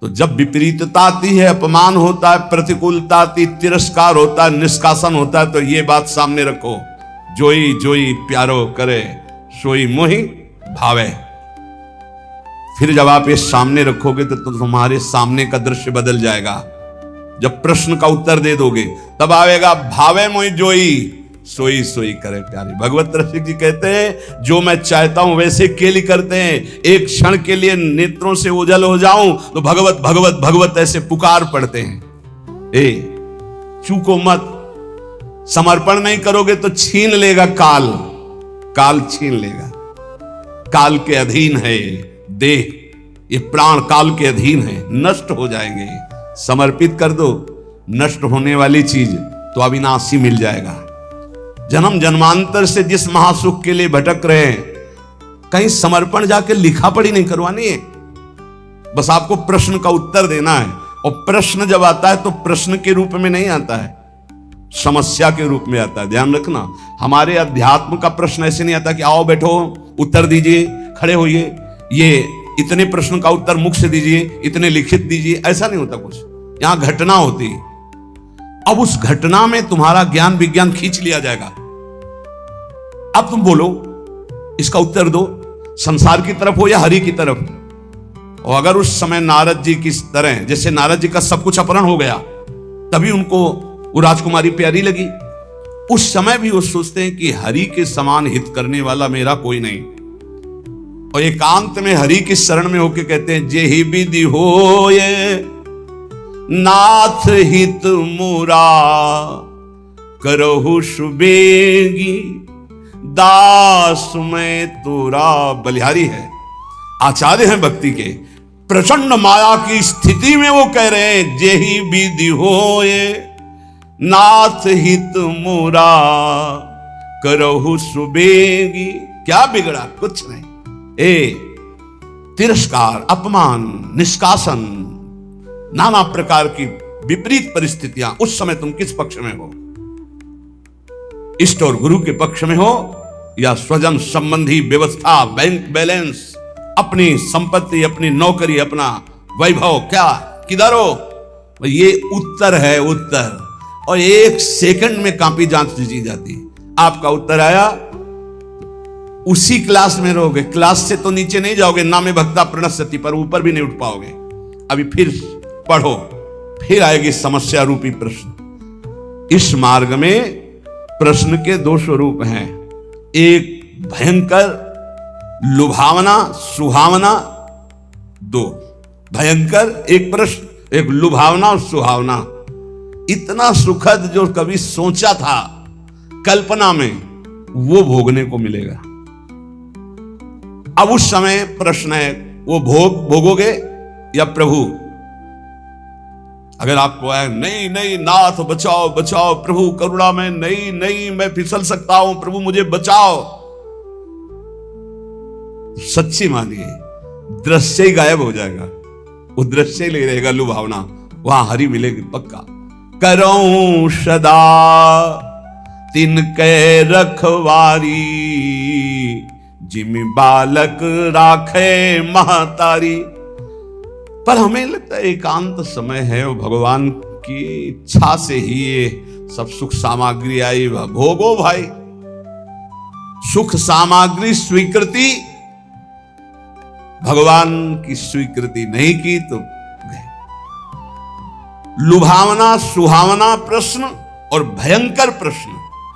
तो जब विपरीतता आती है, अपमान होता है, प्रतिकूलता आती, तिरस्कार होता है, निष्कासन होता है, तो ये बात सामने रखो, जोई जोई प्यारो करे सोई मोहि भावे। फिर जब आप ये सामने रखोगे तो तुम्हारे सामने का दृश्य बदल जाएगा। जब प्रश्न का उत्तर दे दोगे तब आएगा भावे मोहि जोई सोई सोई करे प्यारी। भगवत रसिक जी कहते हैं जो मैं चाहता हूं वैसे केली करते हैं, एक क्षण के लिए नेत्रों से ओझल हो जाऊं तो भगवत भगवत भगवत ऐसे पुकार पड़ते हैं। ए चूको मत, समर्पण नहीं करोगे तो छीन लेगा काल, काल छीन लेगा। काल के अधीन है देह, ये प्राण काल के अधीन है, नष्ट हो जाएंगे। समर्पित कर दो, नष्ट होने वाली चीज तो अविनाशी मिल जाएगा। जन्म जन्मांतर से जिस महासुख के लिए भटक रहे हैं, कहीं समर्पण जाके लिखा पढ़ी नहीं करवानी है, बस आपको प्रश्न का उत्तर देना है। और प्रश्न जब आता है तो प्रश्न के रूप में नहीं आता है, समस्या के रूप में आता है। ध्यान रखना, हमारे अध्यात्म का प्रश्न ऐसे नहीं आता कि आओ बैठो उत्तर दीजिए, खड़े होइए, ये इतने प्रश्न का उत्तर मुख से दीजिए, इतने लिखित दीजिए, ऐसा नहीं होता कुछ। यहां घटना होती है। अब उस घटना में तुम्हारा ज्ञान विज्ञान खींच लिया जाएगा। अब तुम बोलो, इसका उत्तर दो, संसार की तरफ हो या हरि की तरफ। और अगर उस समय नारद जी की तरह, जैसे नारद जी का सब कुछ अपहरण हो गया, तभी उनको वो राजकुमारी प्यारी लगी, उस समय भी वो सोचते हैं कि हरि के समान हित करने वाला मेरा कोई नहीं। और एकांत में हरि की शरण में होके कहते हैं जेहि विधि होए नाथ हित मोरा करहु सुबेगी दास में तोरा। बलिहारी है, आचार्य हैं भक्ति के, प्रचंड माया की स्थिति में वो कह रहे हैं जेहि विधि होए नाथ हित मोरा करहु सुबेगी। क्या बिगड़ा? कुछ नहीं। तिरस्कार, अपमान, निष्कासन, नाना प्रकार की विपरीत परिस्थितियां, उस समय तुम किस पक्ष में हो? इष्ट और गुरु के पक्ष में हो या स्वजन संबंधी व्यवस्था, बैंक बैलेंस, अपनी संपत्ति, अपनी नौकरी, अपना वैभव, क्या किधर हो? ये उत्तर है, उत्तर। और एक सेकंड में कॉपी जांच ली जाती है। आपका उत्तर आया, उसी क्लास में रहोगे, क्लास से तो नीचे नहीं जाओगे, नामे भक्ता प्रणश्यति, पर ऊपर भी नहीं उठ पाओगे। अभी फिर पढ़ो, फिर आएगी समस्या रूपी प्रश्न। इस मार्ग में प्रश्न के दो स्वरूप हैं, एक भयंकर लुभावना सुहावना, दो भयंकर, एक प्रश्न, एक लुभावना और सुहावना। इतना सुखद जो कभी सोचा था कल्पना में, वो भोगने को मिलेगा। अब उस समय प्रश्न है, वो भोगोगे या प्रभु? अगर आपको है नहीं नहीं नाथ बचाओ बचाओ, प्रभु करुणा में, नहीं नहीं मैं फिसल सकता हूं, प्रभु मुझे बचाओ, सच्ची मानिए दृश्य ही गायब हो जाएगा, वो दृश्य ही ले रहेगा लुभावना, वहां हरि मिलेगी पक्का। करऊं सदा तिनके रखवारी जिमि बालक राखे महतारी। पर हमें लगता है एकांत समय है और भगवान की इच्छा से ही ये सब सुख सामग्री आई, भोगो भाई। सुख सामग्री स्वीकृति, भगवान की स्वीकृति नहीं की तो गए। लुभावना सुहावना प्रश्न और भयंकर प्रश्न,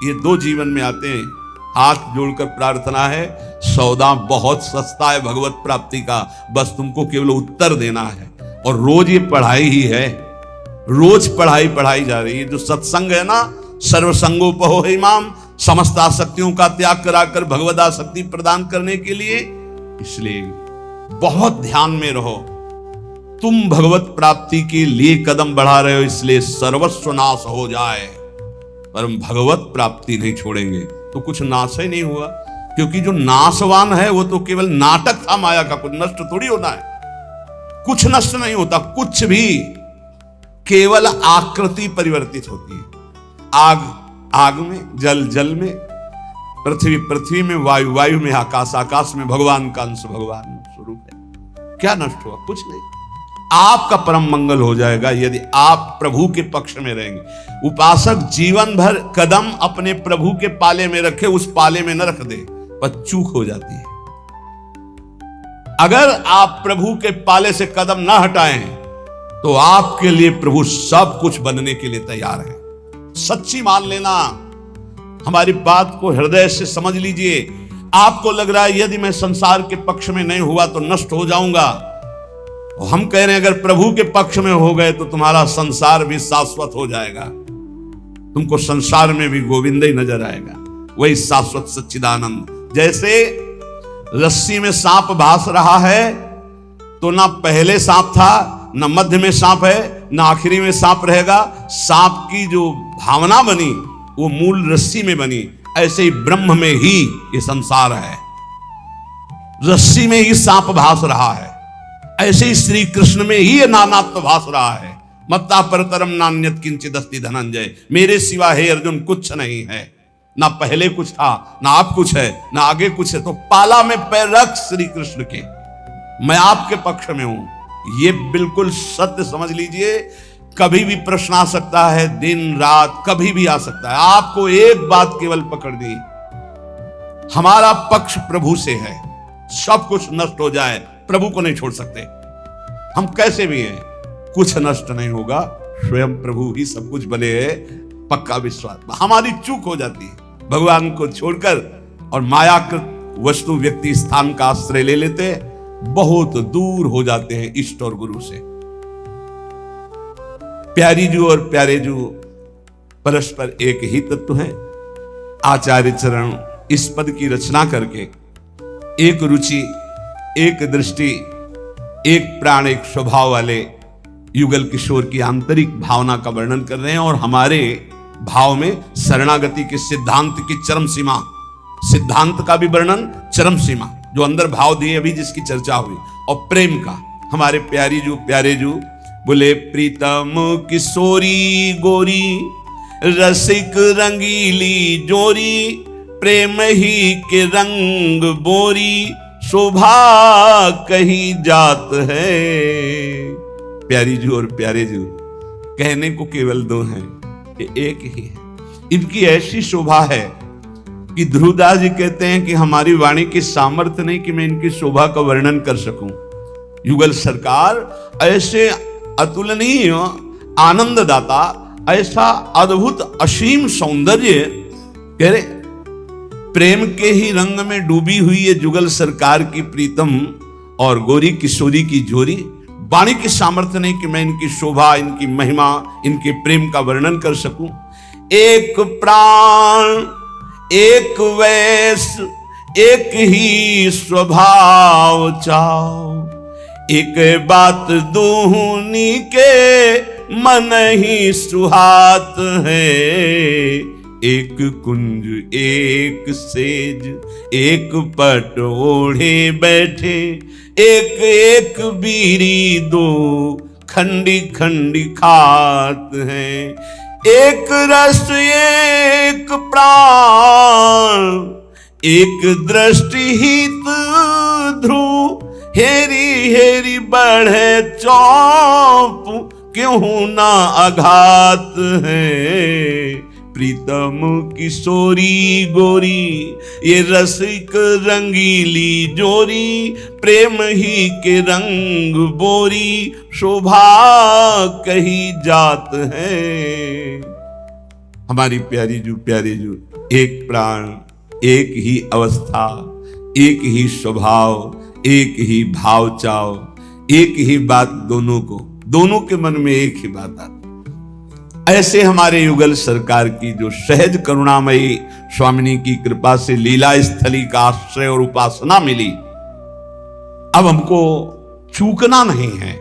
ये दो जीवन में आते हैं। हाथ जोड़कर प्रार्थना है, सौदा बहुत सस्ता है भगवत प्राप्ति का, बस तुमको केवल उत्तर देना है। और रोज ये पढ़ाई ही है, रोज पढ़ाई जा रही है। जो सत्संग है ना, सर्वसंगोपहो है इमाम, समस्त आसक्तियों का त्याग कराकर भगवत आसक्ति प्रदान करने के लिए। इसलिए बहुत ध्यान में रहो, तुम भगवत प्राप्ति के लिए कदम बढ़ा रहे हो, इसलिए सर्वस्व नाश हो जाए पर हम भगवत प्राप्ति नहीं छोड़ेंगे तो कुछ नाश ही नहीं हुआ। क्योंकि जो नाशवान है वो तो केवल नाटक था माया का, कुछ नष्ट थोड़ी होना है, कुछ नष्ट नहीं होता, कुछ भी, केवल आकृति परिवर्तित होती है। आग आग में, जल जल में, पृथ्वी पृथ्वी में, वायु वायु में, आकाश आकाश में, भगवान का अंश भगवान स्वरूप है। क्या नष्ट हुआ? कुछ नहीं। आपका परम मंगल हो जाएगा यदि आप प्रभु के पक्ष में रहेंगे। उपासक जीवन भर कदम अपने प्रभु के पाले में रखे, उस पाले में न रख दे, पर चूक हो जाती है। अगर आप प्रभु के पाले से कदम ना हटाएं तो आपके लिए प्रभु सब कुछ बनने के लिए तैयार है। सच्ची मान लेना, हमारी बात को हृदय से समझ लीजिए। आपको लग रहा है यदि मैं संसार के पक्ष में नहीं हुआ तो नष्ट हो जाऊंगा, और हम कह रहे हैं अगर प्रभु के पक्ष में हो गए तो तुम्हारा संसार भी शाश्वत हो जाएगा, तुमको संसार में भी गोविंद ही नजर आएगा, वही शाश्वत सच्चिदानंद। जैसे रस्सी में सांप भास रहा है तो ना पहले सांप था, ना मध्य में सांप है, ना आखिरी में सांप रहेगा। सांप की जो भावना बनी वो मूल रस्सी में बनी। ऐसे ही ब्रह्म में ही ये संसार है, रस्सी में ही सांप भास रहा है। ऐसे ही श्री कृष्ण में ही ये नानात्व भास रहा है। मत्ता परतरम नान्यत किंचित अस्ति धनंजय, मेरे सिवा हे अर्जुन कुछ नहीं है, ना पहले कुछ था, ना आप कुछ है, ना आगे कुछ है। तो पाला में पैर रख श्री कृष्ण के, मैं आपके पक्ष में हूं। ये बिल्कुल सत्य समझ लीजिए। कभी भी प्रश्न आ सकता है, दिन रात कभी भी आ सकता है। आपको एक बात केवल पकड़नी, हमारा पक्ष प्रभु से है। सब कुछ नष्ट हो जाए, प्रभु को नहीं छोड़ सकते। हम कैसे भी हैं, कुछ नष्ट नहीं होगा, स्वयं प्रभु ही सब कुछ बने है, पक्का विश्वास। हमारी चूक हो जाती है, भगवान को छोड़कर और मायाकृत वस्तु व्यक्ति स्थान का आश्रय ले लेते, बहुत दूर हो जाते हैं इष्ट और गुरु से। प्यारी जू और प्यारे जू परस्पर एक ही तत्व हैं। आचार्य चरण इस पद की रचना करके एक रुचि, एक दृष्टि, एक प्राण, एक स्वभाव वाले युगल किशोर की आंतरिक भावना का वर्णन कर रहे हैं। और हमारे भाव में शरणागति के सिद्धांत की चरम सीमा, सिद्धांत का भी वर्णन, चरम सीमा जो अंदर भाव दिए अभी जिसकी चर्चा हुई, और प्रेम का। हमारे प्यारी जू प्यारे जू बोले, प्रीतम किशोरी गोरी रसिक रंगीली जोरी, प्रेम ही के रंग बोरी, शोभा कही जात है। प्यारी जू और प्यारे जू कहने को केवल दो हैं, ये एक ही है। इनकी ऐसी शोभा है कि ध्रुवदास जी कहते हैं कि हमारी वाणी की सामर्थ्य नहीं कि मैं इनकी शोभा का वर्णन कर सकूं। युगल सरकार ऐसे अतुलनीय आनंददाता, ऐसा अद्भुत असीम सौंदर्य, कह रहे प्रेम के ही रंग में डूबी हुई है जुगल सरकार की प्रीतम और गोरी किशोरी की जोरी। वाणी की सामर्थ्य नहीं कि मैं इनकी शोभा, इनकी महिमा, इनके प्रेम का वर्णन कर सकूं। एक प्राण, एक वैस, एक ही स्वभाव चाओ, एक बात दूनी के मन ही सुहात है। एक कुंज, एक सेज, एक पट ओढ़े बैठे, एक एक बीरी दो खंडी खंडी खात हैं। एक रस एक प्राण, एक दृष्टि हित ध्रुव, हेरी हेरी बढ़े चौप, क्यों ना आघात है। प्रीतम किशोरी गोरी, ये रसिक रंगीली जोरी, प्रेम ही के रंग बोरी, शोभा कही जात है। हमारी प्यारी जू प्यारे जू, एक प्राण, एक ही अवस्था, एक ही स्वभाव, एक ही भाव चाव, एक ही बात दोनों को, दोनों के मन में एक ही बात आती। ऐसे हमारे युगल सरकार की जो सहज करुणामयी स्वामिनी की कृपा से लीला स्थली का आश्रय और उपासना मिली, अब हमको चूकना नहीं है।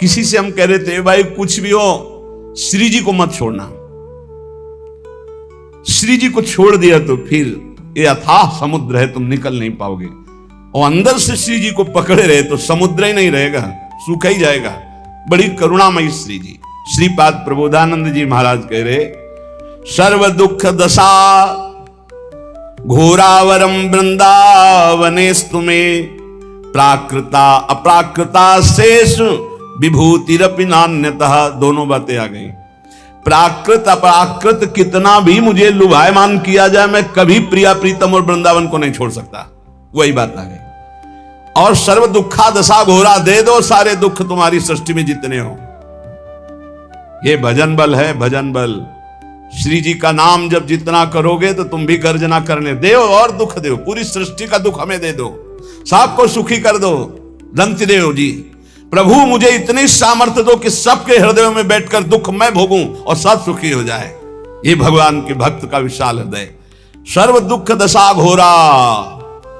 किसी से हम कह रहे थे भाई कुछ भी हो श्री जी को मत छोड़ना, श्री जी को छोड़ दिया तो फिर ये अथाह समुद्र है, तुम निकल नहीं पाओगे। और अंदर से श्री जी को पकड़े रहे तो समुद्र ही नहीं रहेगा, सूखा ही जाएगा। बड़ी करुणामयी श्री जी। श्रीपाद प्रबोधानंद जी महाराज कह रहे, सर्व दुख दशा घोरावरम वृंदावनेस्तु में, प्राकृता अप्राकृता शेष विभूतिरपि नान्यतः, दोनों बातें आ गई। प्राकृत अपराकृत कितना भी मुझे लुभायमान किया जाए, मैं कभी प्रिया प्रीतम और वृंदावन को नहीं छोड़ सकता, वही बात आ गई। और सर्व दुखा दशा घोरा, दे दो सारे दुख तुम्हारी सृष्टि में जितने हो। ये भजन बल है, भजन बल। श्री जी का नाम जब जितना करोगे तो तुम भी गर्जना करने दो और दुख दो, पूरी सृष्टि का दुख हमें दे दो, सबको सुखी कर दो। दंतदेव जी, प्रभु मुझे इतनी सामर्थ्य दो कि सबके हृदयों में बैठकर दुख मैं भोगूं और सब सुखी हो जाए। ये भगवान के भक्त का विशाल हृदय। सर्व दुख दशा घोरा,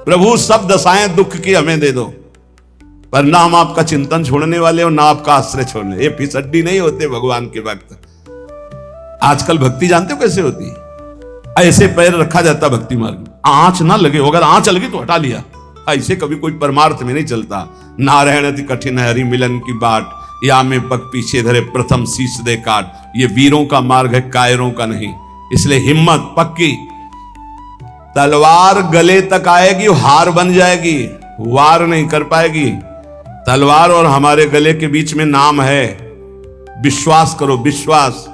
प्रभु सब दशाएं दुख की हमें दे दो, पर ना हम आपका चिंतन छोड़ने वाले और ना आपका आश्रय छोड़ने। ये फिसड्डी नहीं होते भगवान के भक्त। आजकल भक्ति जानते हो कैसे होती है? ऐसे पैर रखा जाता भक्ति मार्ग में, आंच ना लगे, अगर आंच लगी तो हटा लिया। ऐसे कभी कोई परमार्थ में नहीं चलता। नारायण अति कठिन हरि मिलन की बाट, या में पग पीछे धरे प्रथम शीश दे काट। ये वीरों का मार्ग है, कायरों का नहीं। इसलिए हिम्मत पक्की। तलवार गले तक आएगी, हार बन जाएगी, वार नहीं कर पाएगी। तलवार और हमारे गले के बीच में नाम है, विश्वास करो, विश्वास।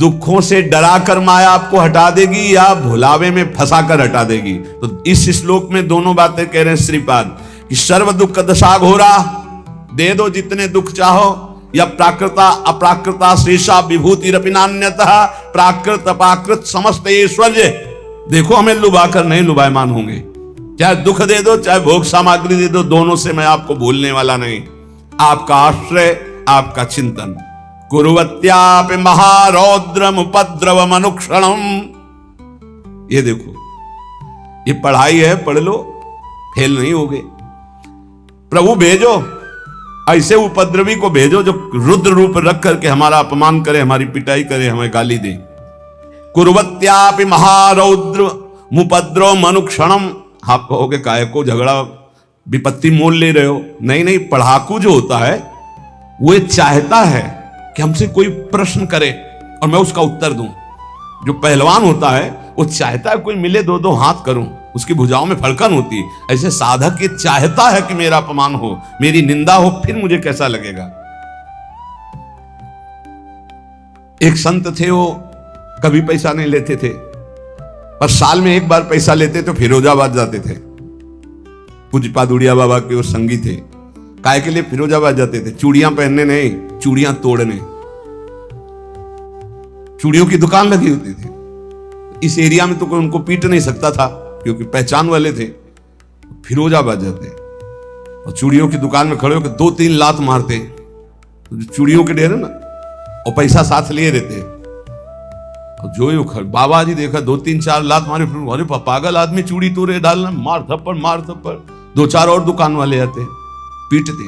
दुखों से डराकर माया आपको हटा देगी या भुलावे में फंसाकर हटा देगी। तो इस श्लोक में दोनों बातें कह रहे हैं श्रीपाद कि सर्व दुख दशा घोरा, दे दो जितने दुख चाहो, या प्राकृता अप्राकृता शेषा विभूतिरपि नान्यतः, प्राकृत अपाकृत समस्त ऐश्वर्य। देखो हमें लुभाकर नहीं लुभायमान होंगे। चाहे दुख दे दो, चाहे भोग सामग्री दे दो, दोनों से मैं आपको भूलने वाला नहीं। आपका आश्रय, आपका चिंतन। कुरुवत्यापि महारौद्रम उपद्रवम अनुक्षणम। ये देखो, ये पढ़ाई है, पढ़ लो, फेल नहीं होगे। प्रभु भेजो, ऐसे उपद्रवी को भेजो जो रुद्र रूप रख करके हमारा अपमान करे, हमारी पिटाई करे, हमें गाली दे। कुरुवत्यापि महारौद्र मुपद्रव अनुक्षणम। आप कहोगे काय को झगड़ा विपत्ति मोल ले रहे हो? नहीं नहीं, पढ़ाकू जो होता है वो चाहता है कि हमसे कोई प्रश्न करे और मैं उसका उत्तर दूं। जो पहलवान होता है वो चाहता है कोई मिले, दो दो हाथ करूं, उसकी भुजाओं में फड़कन होती है। ऐसे साधक ये चाहता है कि मेरा अपमान हो, मेरी निंदा हो, फिर मुझे कैसा लगेगा। एक संत थे, वो कभी पैसा नहीं लेते थे, पर साल में एक बार पैसा लेते तो फिरोजाबाद जाते थे। पूज्यपाद उड़िया बाबा के वो संगी थे। काय के लिए फिरोजाबाद जाते थे? चूड़ियां पहनने नहीं, चूड़ियां तोड़ने। चूड़ियों की दुकान लगी होती थी। इस एरिया में तो कोई उनको पीट नहीं सकता था क्योंकि पहचान वाले थे। फिरोजाबाद जाते और चूड़ियों की दुकान में खड़े होकर 2-3 लात मारते, चूड़ियों के ढेर ना, और पैसा साथ लिए रहते। और जो बाबा जी देखा 2-3-4 लात मारे, अरे पागल आदमी चूड़ी तोड़े डालना, मार थप्पड़ मार थप्पड़। 2-4 और दुकान वाले आते, पीटते,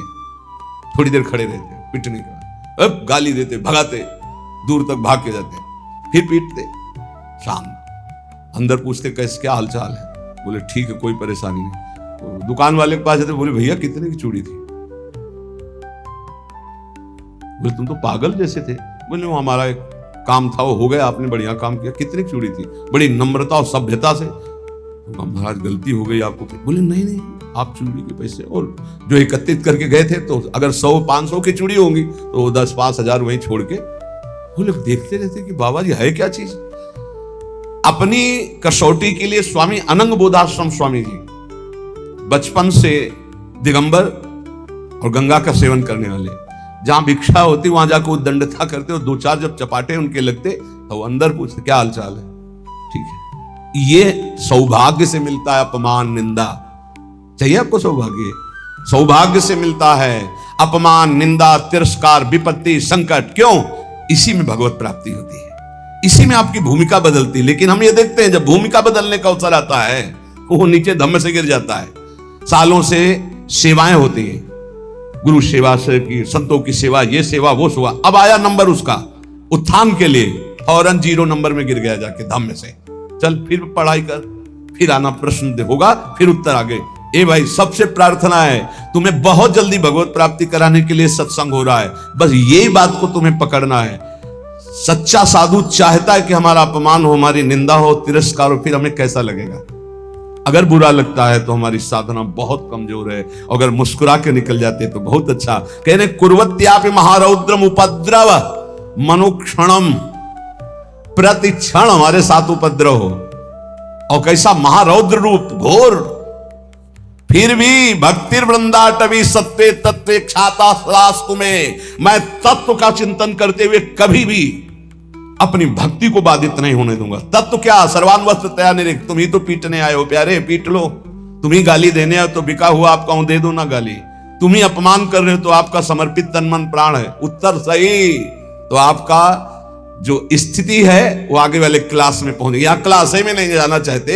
थोड़ी देर खड़े रहते, पीटने के बाद अब गाली देते, भगाते, दूर तक भाग के जाते, फिर पीटते। शाम अंदर पूछते कैसे, क्या हालचाल है? बोले ठीक है, कोई परेशानी नहीं। तो दुकान वाले के पास जाते, बोले भैया कितने की चूड़ी थी? बोले तुम तो पागल जैसे थे। बोले वो हमारा एक काम था, वो हो गया, आपने बढ़िया काम किया। कितनी चूड़ी थी? बड़ी नम्रता और सभ्यता से। महाराज गलती हो गई आपको। बोले नहीं नहीं, आप चूड़ी के पैसे और जो एकत्रित करके गए थे, तो अगर 100-500 की चूड़ी होंगी तो 10-5 हजार वहीं छोड़ के। बोले देखते रहते कि बाबा जी है क्या चीज। अपनी कसौटी के लिए स्वामी अनंग बोधाश्रम स्वामी जी बचपन से दिगंबर और गंगा का सेवन करने वाले, जहां भिक्षा होती वहां जाकर दंडता करते, और 2-4 जब चपाटे उनके लगते तो अंदर पूछते क्या हालचाल है। ठीक है, ये सौभाग्य से मिलता है अपमान निंदा। चाहिए आपको सौभाग्य? सौभाग्य से मिलता है अपमान निंदा तिरस्कार विपत्ति संकट। क्यों? इसी में भगवत प्राप्ति होती है, इसी में आपकी भूमिका बदलती है। लेकिन हम ये देखते हैं जब भूमिका बदलने का अवसर आता है वो नीचे धम्म से गिर जाता है। सालों से सेवाएं होती हैं, गुरु सेवा से की, संतों की सेवा, ये सेवा वो सेवा। अब आया नंबर उसका उत्थान के लिए, फौरन 0 नंबर में गिर गया जाके धम्म से। चल फिर पढ़ाई कर, फिर आना, प्रश्न होगा, फिर उत्तर आगे। ए भाई, सबसे प्रार्थना है तुम्हें बहुत जल्दी भगवत प्राप्ति कराने के लिए सत्संग हो रहा है, बस यही बात को तुम्हें पकड़ना है। सच्चा साधु चाहता है कि हमारा अपमान हो, हमारी निंदा हो, तिरस्कार हो, फिर हमें कैसा लगेगा। अगर बुरा लगता है तो हमारी साधना बहुत कमजोर है, अगर मुस्कुरा के निकल जाते तो बहुत अच्छा। कहने कुर्वत्यापि महारौद्रम उपद्रव मनुक्षणम, प्रति क्षण हमारे साथ उपद्रव हो, और कैसा महारौद्र रूप घोर, फिर भी भक्ति वृंदाटवी सत्वे तत्वे ख्याता सदास्तु में, मैं तत्व का चिंतन करते हुए कभी भी अपनी भक्ति को बाधित नहीं होने दूंगा। तत्व क्या? सर्वान वस्त्र तया निरिक्त, तुम ही तो पीटने आए हो प्यारे, पीट लो। तुम ही गाली देने आए तो बिका हुआ आपका हूं, दे दो ना गाली। तुम ही अपमान कर रहे हो तो आपका समर्पित तन मन प्राण है। उत्तर सही। तो आपका जो स्थिति है वो आगे वाले क्लास में पहुंच गई। यहां क्लास में नहीं जाना चाहते,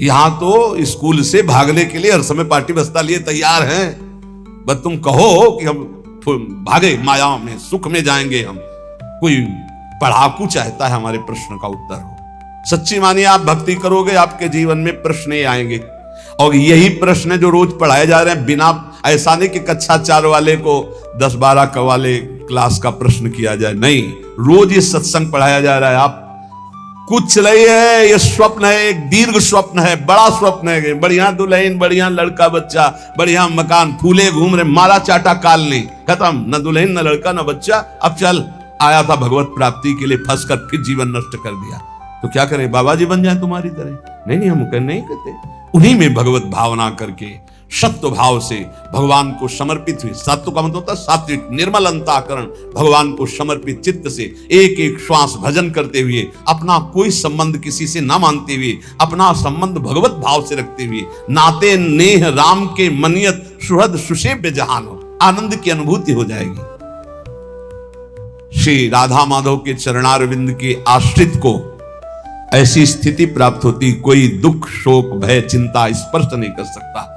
यहां तो स्कूल से भागने के लिए हर समय पार्टी बस्ता लिए तैयार हैं। बस तुम कहो कि हम भागे माया में, सुख में जाएंगे हम। कोई पढ़ाकू चाहता है हमारे प्रश्न का उत्तर हो। सच्ची मानिए, आप भक्ति करोगे आपके जीवन में प्रश्न ही आएंगे, और यही प्रश्न जो रोज पढ़ाए जा रहे हैं। बिना ऐसा नहीं कि कक्षा 4 वाले को 10-12 का वाले क्लास का प्रश्न किया जाए, नहीं, रोज ये सत्संग पढ़ाया जा रहा है। आप कुछ नहीं है, ये स्वप्न है, एक दीर्घ स्वप्न है, बड़ा स्वप्न है। बढ़िया दुल्हन, बढ़िया लड़का बच्चा, बढ़िया मकान, फूले घूम रहे, मारा चाटा काल नहीं, खत्म, न दुल्हन न लड़का न बच्चा। अब चल, आया था भगवत प्राप्ति के लिए, फंस कर फिर जीवन नष्ट कर दिया, तो क्या करें? बाबा जी बन जाए तुम्हारी तरह? नहीं, हम नहीं कहते। उन्हीं में भगवत भावना करके सत्व भाव से भगवान को समर्पित हुए। सत्व का मतलब होता है सात्विक निर्मल अंतःकरण, भगवान को समर्पित चित्त से एक एक श्वास भजन करते हुए, अपना कोई संबंध किसी से ना मानते हुए, अपना संबंध भगवत भाव से रखते हुए, नाते नेह राम के मनियत सुहृद सुसेव्य जहान हो, आनंद की अनुभूति हो जाएगी। श्री राधा माधव के चरणारविंद के आश्रित को ऐसी स्थिति प्राप्त होती, कोई दुख शोक भय चिंता स्पर्श नहीं कर सकता।